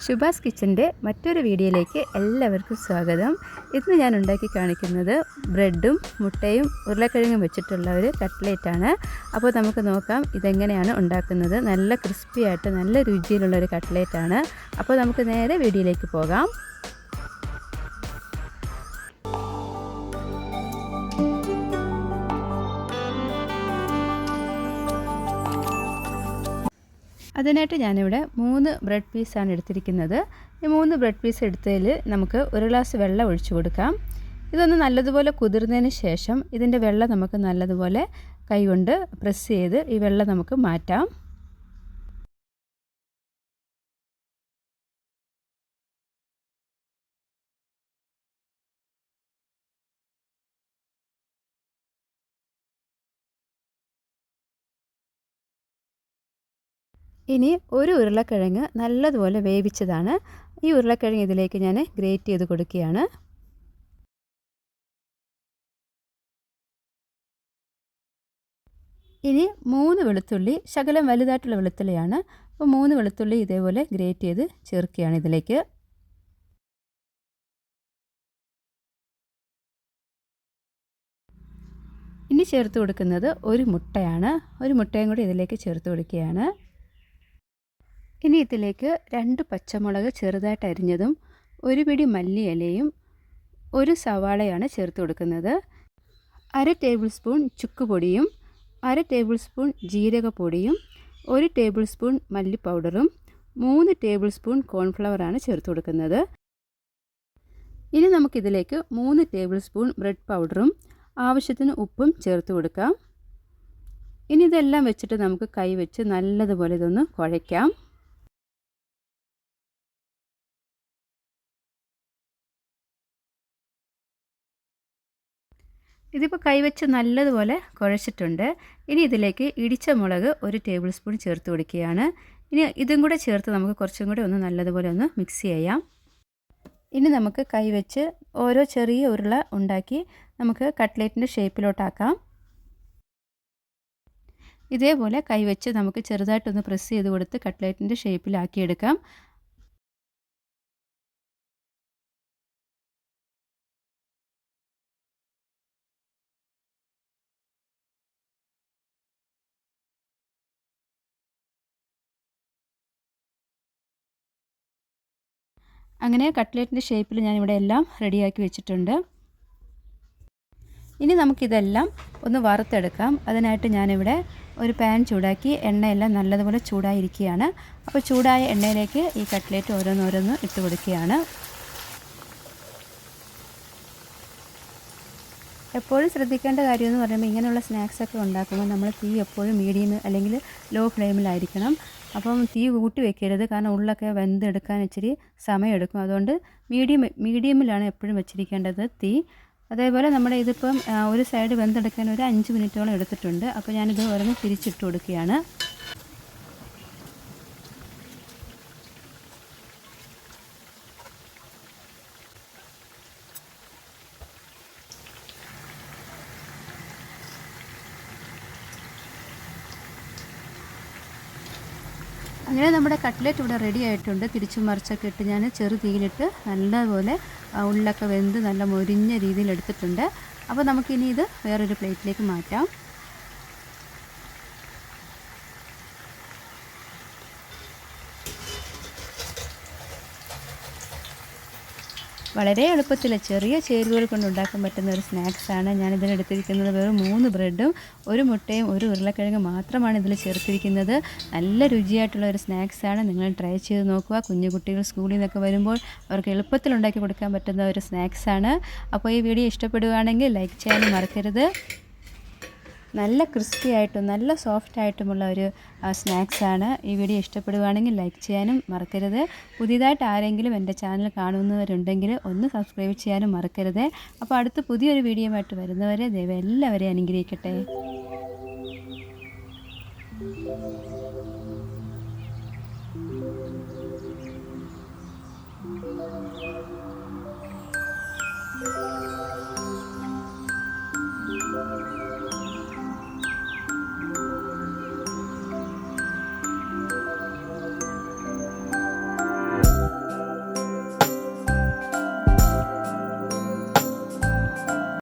ശുഭാസ് കിച്ചൻ്റെ മറ്റൊരു വീഡിയോയിലേക്ക് എല്ലാവർക്കും സ്വാഗതം. ഇന്ന് ഞാൻ ഉണ്ടാക്കി കാണിക്കുന്നത് ബ്രെഡും മുട്ടയും ഉരുളക്കിഴങ്ങും വെച്ചിട്ടുള്ള ഒരു കട്ട്ലേറ്റാണ്. അപ്പോൾ നമുക്ക് നോക്കാം ഇതെങ്ങനെയാണ് ഉണ്ടാക്കുന്നത്. നല്ല ക്രിസ്പി ആയിട്ട് നല്ല രുചിയിലുള്ളൊരു കട്ട്ലേറ്റാണ്. അപ്പോൾ നമുക്ക് നേരെ വീഡിയോയിലേക്ക് പോകാം. അതിനായിട്ട് ഞാനിവിടെ 3 ബ്രെഡ് പീസാണ് എടുത്തിരിക്കുന്നത്. ഈ 3 ബ്രെഡ് പീസ് എടുത്തതിൽ നമുക്ക് ഒരു ഗ്ലാസ് വെള്ളം ഒഴിച്ചു കൊടുക്കാം. ഇതൊന്ന് നല്ലതുപോലെ കുതിർന്നതിന് ശേഷം ഇതിൻ്റെ വെള്ളം നമുക്ക് നല്ലതുപോലെ കൈകൊണ്ട് പ്രസ് ചെയ്ത് ഈ വെള്ളം നമുക്ക് മാറ്റാം. ഇനി ഒരു ഉരുളക്കിഴങ്ങ് നല്ലതുപോലെ വേവിച്ചതാണ്. ഈ ഉരുളക്കിഴങ്ങ് ഇതിലേക്ക് ഞാൻ ഗ്രേറ്റ് ചെയ്ത് കൊടുക്കുകയാണ്. ഇനി 3 വെളുത്തുള്ളി, ശകലം വലുതായിട്ടുള്ള വെളുത്തുള്ളിയാണ്. അപ്പോൾ 3 വെളുത്തുള്ളി ഇതേപോലെ ഗ്രേറ്റ് ചെയ്ത് ചേർക്കുകയാണ് ഇതിലേക്ക്. ഇനി ചേർത്ത് കൊടുക്കുന്നത് ഒരു മുട്ടയാണ്. ഒരു മുട്ടയും കൂടി ഇതിലേക്ക് ചേർത്ത് കൊടുക്കുകയാണ്. ഇനി ഇതിലേക്ക് 2 പച്ചമുളക് ചെറുതായിട്ട് അരിഞ്ഞതും, ഒരു പിടി മല്ലിയിലയും, ഒരു സവാളയാണ് ചേർത്ത് കൊടുക്കുന്നത്. 1/2 ടേബിൾ സ്പൂൺ ചുക്ക് പൊടിയും, 1/2 ടേബിൾ സ്പൂൺ ജീരകപ്പൊടിയും, 1 ടേബിൾ സ്പൂൺ മല്ലി പൗഡറും, 3 ടേബിൾ സ്പൂൺ കോൺഫ്ലവറാണ് ചേർത്ത് കൊടുക്കുന്നത്. ഇനി നമുക്കിതിലേക്ക് 3 ടേബിൾ സ്പൂൺ ബ്രെഡ് പൗഡറും ആവശ്യത്തിന് ഉപ്പും ചേർത്ത് കൊടുക്കാം. ഇനി ഇതെല്ലാം വെച്ചിട്ട് നമുക്ക് കൈ വെച്ച് നല്ലതുപോലെ ഇതൊന്ന് കുഴയ്ക്കാം. ഇതിപ്പോൾ കൈവച്ച് നല്ലതുപോലെ കുഴച്ചിട്ടുണ്ട്. ഇനി ഇതിലേക്ക് ഇടിച്ച മുളക് 1 ടേബിൾ സ്പൂൺ ചേർത്ത് കൊടുക്കുകയാണ്. ഇനി ഇതും കൂടെ ചേർത്ത് നമുക്ക് കുറച്ചും കൂടെ ഒന്ന് നല്ലതുപോലെ ഒന്ന് മിക്സ് ചെയ്യാം. ഇനി നമുക്ക് കൈവച്ച് ഓരോ ചെറിയ ഉരുള ഉണ്ടാക്കി നമുക്ക് കട്ട്ലേറ്റിൻ്റെ ഷേപ്പിലോട്ടാക്കാം. ഇതേപോലെ കൈവച്ച് നമുക്ക് ചെറുതായിട്ടൊന്ന് പ്രസ് ചെയ്ത് കൊടുത്ത് കട്ട്ലേറ്റിൻ്റെ ഷേപ്പിലാക്കിയെടുക്കാം. അങ്ങനെ കട്ട്ലേറ്റിൻ്റെ ഷേപ്പിൽ ഞാനിവിടെ എല്ലാം റെഡിയാക്കി വെച്ചിട്ടുണ്ട്. ഇനി നമുക്കിതെല്ലാം ഒന്ന് വറുത്തെടുക്കാം. അതിനായിട്ട് ഞാനിവിടെ ഒരു പാൻ ചൂടാക്കി എണ്ണയെല്ലാം നല്ലതുപോലെ ചൂടായിരിക്കുകയാണ്. അപ്പോൾ ചൂടായ എണ്ണയിലേക്ക് ഈ കട്ട്ലേറ്റ് ഓരോന്നോരോന്ന് ഇട്ട് കൊടുക്കുകയാണ്. എപ്പോഴും ശ്രദ്ധിക്കേണ്ട കാര്യമെന്ന് പറയുമ്പോൾ ഇങ്ങനെയുള്ള സ്നാക്സൊക്കെ ഉണ്ടാക്കുമ്പോൾ നമ്മൾ തീ എപ്പോഴും മീഡിയം അല്ലെങ്കിൽ ലോ ഫ്ലെയിമിലായിരിക്കണം. അപ്പം തീ കൂട്ടി വെക്കരുത്, കാരണം ഉള്ളൊക്കെ വെന്തെടുക്കാൻ ഇച്ചിരി സമയമെടുക്കും. അതുകൊണ്ട് മീഡിയമിലാണ് എപ്പോഴും വെച്ചിരിക്കേണ്ടത് തീ. അതേപോലെ നമ്മുടെ ഇതിപ്പം ഒരു സൈഡ് വെന്തെടുക്കാൻ ഒരു 5 മിനിറ്റോളം എടുത്തിട്ടുണ്ട്. അപ്പോൾ ഞാനിത് ഓരോന്ന് തിരിച്ചിട്ട് കൊടുക്കുകയാണ്. അങ്ങനെ നമ്മുടെ കട്ട്ലേറ്റ് ഇവിടെ റെഡി ആയിട്ടുണ്ട്. തിരിച്ചും മറിച്ചൊക്കെ ഇട്ട് ഞാൻ ചെറു തീയിലിട്ട് നല്ലപോലെ ഉള്ളൊക്കെ വെന്ത് നല്ല മൊരിഞ്ഞ രീതിയിൽ എടുത്തിട്ടുണ്ട്. അപ്പോൾ നമുക്കിനി ഇത് വേറൊരു പ്ലേറ്റിലേക്ക് മാറ്റാം. വളരെ എളുപ്പത്തിൽ ചെറിയ ചേരുവകൾ കൊണ്ട് ഉണ്ടാക്കാൻ പറ്റുന്ന ഒരു സ്നാക്സാണ്. ഞാനിതിനെടുത്തിരിക്കുന്നത് വെറും 3 ബ്രെഡും 1 മുട്ടയും 1 ഉരുളക്കിഴങ്ങും മാത്രമാണ് ഇതിൽ ചേർത്തിരിക്കുന്നത്. നല്ല രുചിയായിട്ടുള്ള ഒരു സ്നാക്സാണ്. നിങ്ങൾ ട്രൈ ചെയ്ത് നോക്കുക. കുഞ്ഞു കുട്ടികൾ സ്കൂളിൽ നിന്നൊക്കെ വരുമ്പോൾ അവർക്ക് എളുപ്പത്തിൽ ഉണ്ടാക്കി കൊടുക്കാൻ പറ്റുന്ന ഒരു സ്നാക്സാണ്. അപ്പോൾ ഈ വീഡിയോ ഇഷ്ടപ്പെടുകയാണെങ്കിൽ ലൈക്ക് ചെയ്യാനും മറക്കരുത്. നല്ല ക്രിസ്പി ആയിട്ടും നല്ല സോഫ്റ്റ് ആയിട്ടുമുള്ള ഒരു സ്നാക്സാണ്. ഈ വീഡിയോ ഇഷ്ടപ്പെടുകയാണെങ്കിൽ ലൈക്ക് ചെയ്യാനും മറക്കരുത്. പുതിയതായിട്ട് ആരെങ്കിലും എൻ്റെ ചാനൽ കാണുന്നവരുണ്ടെങ്കിൽ ഒന്ന് സബ്സ്ക്രൈബ് ചെയ്യാനും മറക്കരുത്. അപ്പോൾ അടുത്ത പുതിയൊരു വീഡിയോയുമായിട്ട് വരുന്നവരെ ദൈവം എല്ലാവരെയും അനുഗ്രഹിക്കട്ടെ.